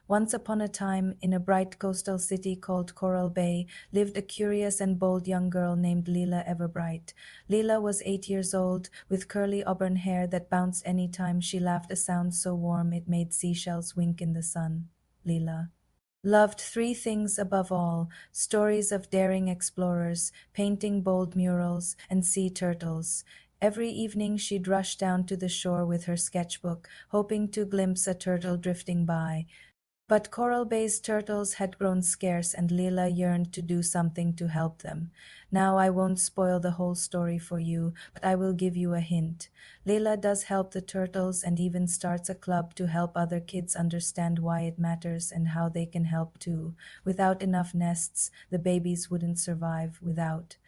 Once upon a time, in a bright coastal city called Coral Bay, lived a curious and bold young girl named Leela Everbright. Leela was 8 years old, with curly auburn hair that bounced any time she laughed, a sound so warm it made seashells wink in the sun. Leela loved three things above all: stories of daring explorers, painting bold murals, and sea turtles. Every evening she'd rush down to the shore with her sketchbook, hoping to glimpse a turtle drifting by. But Coral Bay's turtles had grown scarce and Leela yearned to do something to help them. Now I won't spoil the whole story for you, but I will give you a hint. Leela does help the turtles and even starts a club to help other kids understand why it matters and how they can help too. Without enough nests, the babies wouldn't survive. Without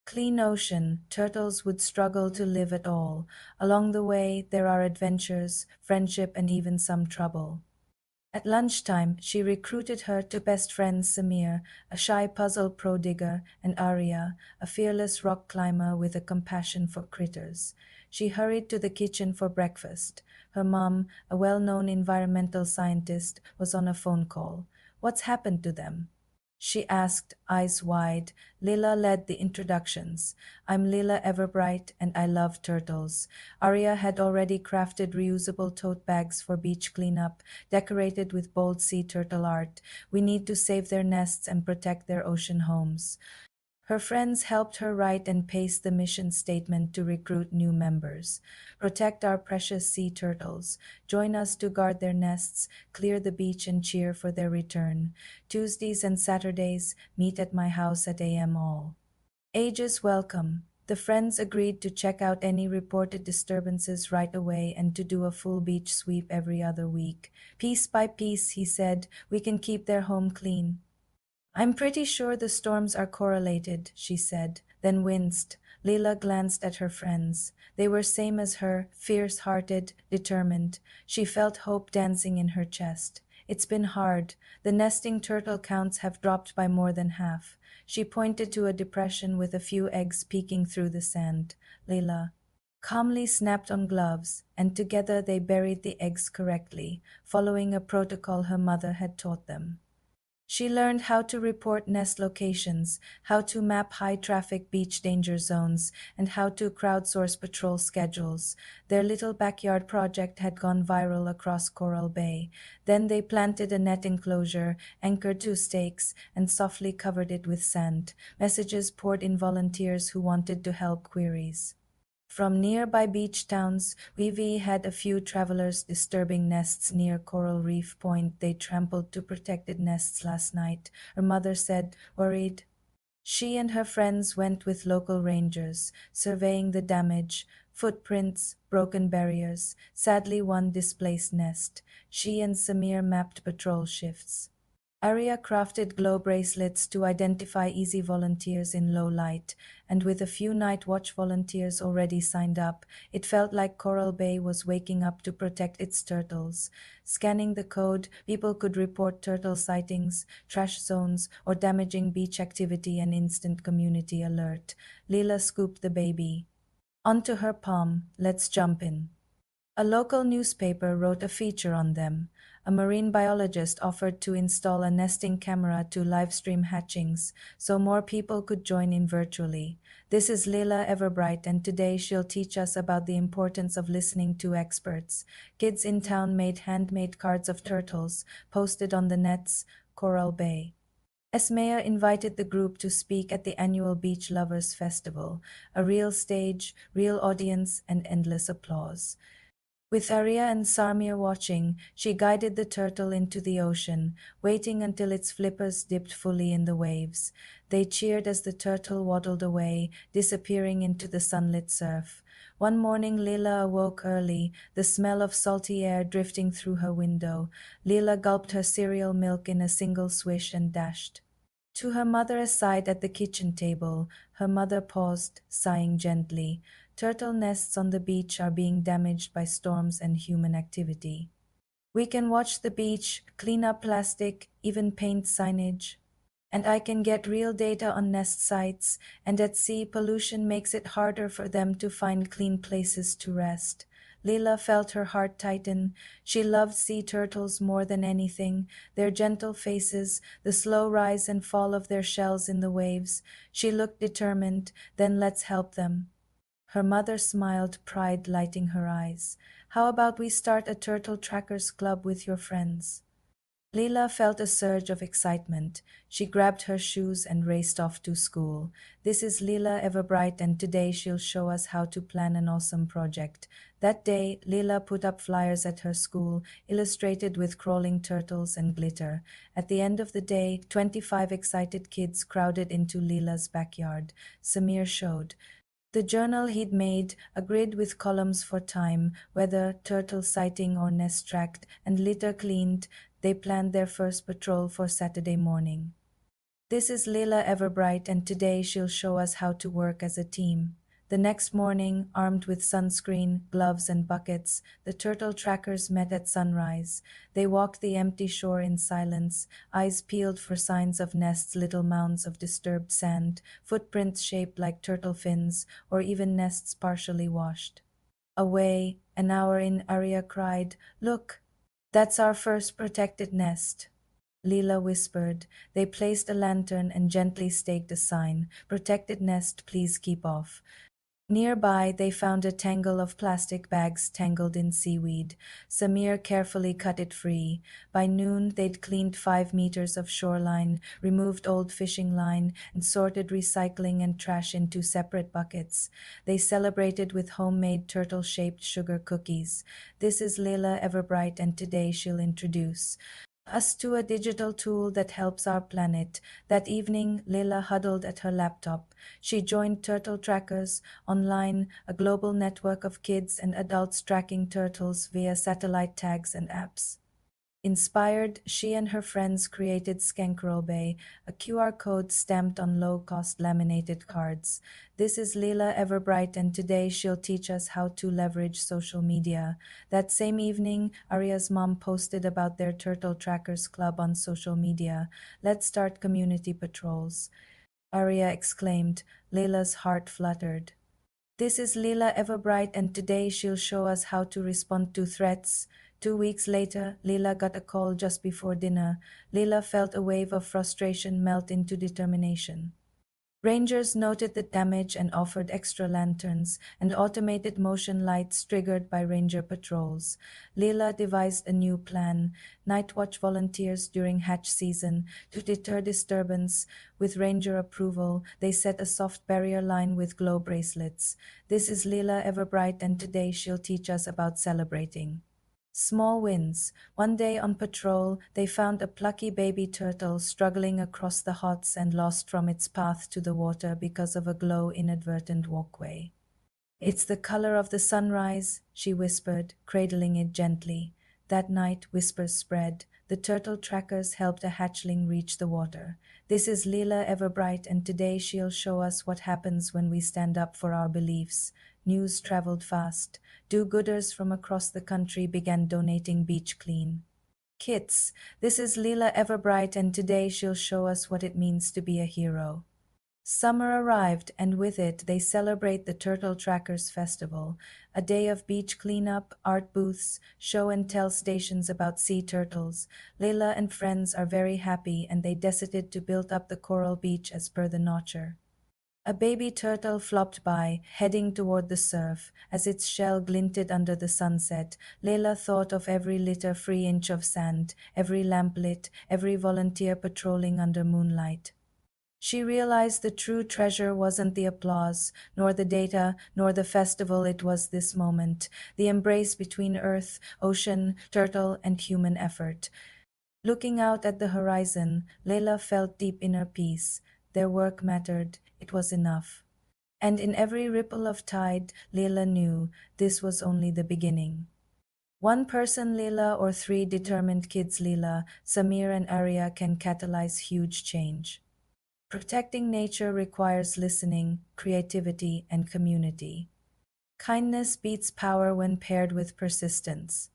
clean ocean, turtles would struggle to live at all. Along the way, there are adventures, friendship, and even some trouble. At lunchtime, she recruited her two best friends, Samir, a shy puzzle pro digger, and Arya, a fearless rock climber with a compassion for critters. She hurried to the kitchen for breakfast. Her mom, a well known environmental scientist, was on a phone call. What's happened to them? She asked, eyes wide. Lila led the introductions. I'm Lila Everbright and I love turtles. Arya had already crafted reusable tote bags for beach cleanup, decorated with bold sea turtle art. We need to save their nests and protect their ocean homes. Her friends helped her write and paste the mission statement to recruit new members. Protect our precious sea turtles. Join us to guard their nests, clear the beach, and cheer for their return. Tuesdays and Saturdays, meet at my house at AM All. Ages welcome. The friends agreed to check out any reported disturbances right away and to do a full beach sweep every other week. Piece by piece, he said, we can keep their home clean. I'm pretty sure the storms are correlated, she said, then winced. Leila glanced at her friends. They were same as her, fierce-hearted, determined. She felt hope dancing in her chest. It's been hard. The nesting turtle counts have dropped by more than half. She pointed to a depression with a few eggs peeking through the sand. Leila calmly snapped on gloves, and together they buried the eggs correctly, following a protocol her mother had taught them. She learned how to report nest locations, how to map high traffic beach danger zones, and how to crowdsource patrol schedules. Their little backyard project had gone viral across Coral Bay. Then they planted a net enclosure, anchored two stakes, and softly covered it with sand. Messages poured in, volunteers who wanted to help queries. From nearby beach towns, Vivi had a few travelers disturbing nests near Coral Reef Point. They trampled two protected nests last night, her mother said, worried. She and her friends went with local rangers, surveying the damage, footprints, broken barriers, sadly one displaced nest. She and Samir mapped patrol shifts. Arya crafted glow bracelets to identify easy volunteers in low light, and with a few night watch volunteers already signed up, it felt like Coral Bay was waking up to protect its turtles. Scanning the code, people could report turtle sightings, trash zones, or damaging beach activity, and instant community alert. Leela scooped the baby onto her palm. Let's jump in. A local newspaper wrote a feature on them. A marine biologist offered to install a nesting camera to livestream hatchings so more people could join in virtually. This is Leila Everbright, and today she'll teach us about the importance of listening to experts. Kids in town made handmade cards of turtles, posted on the nets, Coral Bay. Esmea invited the group to speak at the annual Beach Lovers Festival, a real stage, real audience, and endless applause. With Arya and Sarmir watching, she guided the turtle into the ocean, waiting until its flippers dipped fully in the waves. They cheered as the turtle waddled away, disappearing into the sunlit surf. One morning Leela awoke early, the smell of salty air drifting through her window. Leela gulped her cereal milk in a single swish and dashed to her mother aside at the kitchen table. Her mother paused, sighing gently. Turtle nests on the beach are being damaged by storms and human activity. We can watch the beach, clean up plastic, even paint signage. And I can get real data on nest sites, and at sea pollution makes it harder for them to find clean places to rest. Leela felt her heart tighten. She loved sea turtles more than anything, their gentle faces, the slow rise and fall of their shells in the waves. She looked determined. Then let's help them. Her mother smiled, pride lighting her eyes. How about we start a Turtle Trackers Club with your friends? Leela felt a surge of excitement. She grabbed her shoes and raced off to school. This is Leela Everbright, and today she'll show us how to plan an awesome project. That day, Leela put up flyers at her school, illustrated with crawling turtles and glitter. At the end of the day, 25 excited kids crowded into Leela's backyard. Samir showed the journal he'd made, a grid with columns for time, weather, turtle sighting or nest tracked, and litter cleaned. They planned their first patrol for Saturday morning. This is Leila Everbright, and today she'll show us how to work as a team. The next morning, armed with sunscreen, gloves, and buckets, the turtle trackers met at sunrise. They walked the empty shore in silence, eyes peeled for signs of nests, little mounds of disturbed sand, footprints shaped like turtle fins, or even nests partially washed. Away, an hour in, Arya cried, "Look, that's our first protected nest." Leela whispered. They placed a lantern and gently staked a sign, "Protected nest, please keep off." Nearby, they found a tangle of plastic bags tangled in seaweed. Samir carefully cut it free. By noon, they'd cleaned 5 meters of shoreline, removed old fishing line, and sorted recycling and trash into separate buckets. They celebrated with homemade turtle-shaped sugar cookies. This is Leila Everbright, and today she'll introduce us to a digital tool that helps our planet. That evening, Leila huddled at her laptop. She joined Turtle Trackers online, a global network of kids and adults tracking turtles via satellite tags and apps. Inspired, she and her friends created Skankerl Bay, a QR code stamped on low-cost laminated cards. This is Leila Everbright, and today she'll teach us how to leverage social media. That same evening, Arya's mom posted about their Turtle Trackers Club on social media. "Let's start community patrols," Arya exclaimed. Leila's heart fluttered. This is Leila Everbright, and today she'll show us how to respond to threats. 2 weeks later, Leila got a call just before dinner. Leila felt a wave of frustration melt into determination. Rangers noted the damage and offered extra lanterns and automated motion lights triggered by ranger patrols. Leila devised a new plan: night watch volunteers during hatch season to deter disturbance. With ranger approval, they set a soft barrier line with glow bracelets. This is Leila Everbright, and today she'll teach us about celebrating small wins. One day on patrol, they found a plucky baby turtle struggling across the hot sand, lost from its path to the water because of a glow inadvertent walkway. "It's the color of the sunrise," she whispered, cradling it gently. That night, whispers spread. The turtle trackers helped a hatchling reach the water. This is Leila Everbright, and today she'll show us what happens when we stand up for our beliefs. News traveled fast. Do-gooders from across the country began donating beach clean kits. This is Leila Everbright, and today she'll show us what it means to be a hero. Summer arrived, and with it they celebrate the Turtle Trackers Festival, a day of beach cleanup, art booths, show and tell stations about sea turtles. Leila and friends are very happy, and they decided to build up the coral beach as per the notcher. A baby turtle flopped by, heading toward the surf. As its shell glinted under the sunset, Leila thought of every litter-free inch of sand, every lamplit, every volunteer patrolling under moonlight. She realized the true treasure wasn't the applause, nor the data, nor the festival. It was this moment, the embrace between earth, ocean, turtle, and human effort. Looking out at the horizon, Leila felt deep inner peace. Their work mattered. It was enough. And in every ripple of tide, Leila knew this was only the beginning. One person Leila or three determined kids Leila, Samir and Arya can catalyze huge change. Protecting nature requires listening, creativity, and community. Kindness beats power when paired with persistence.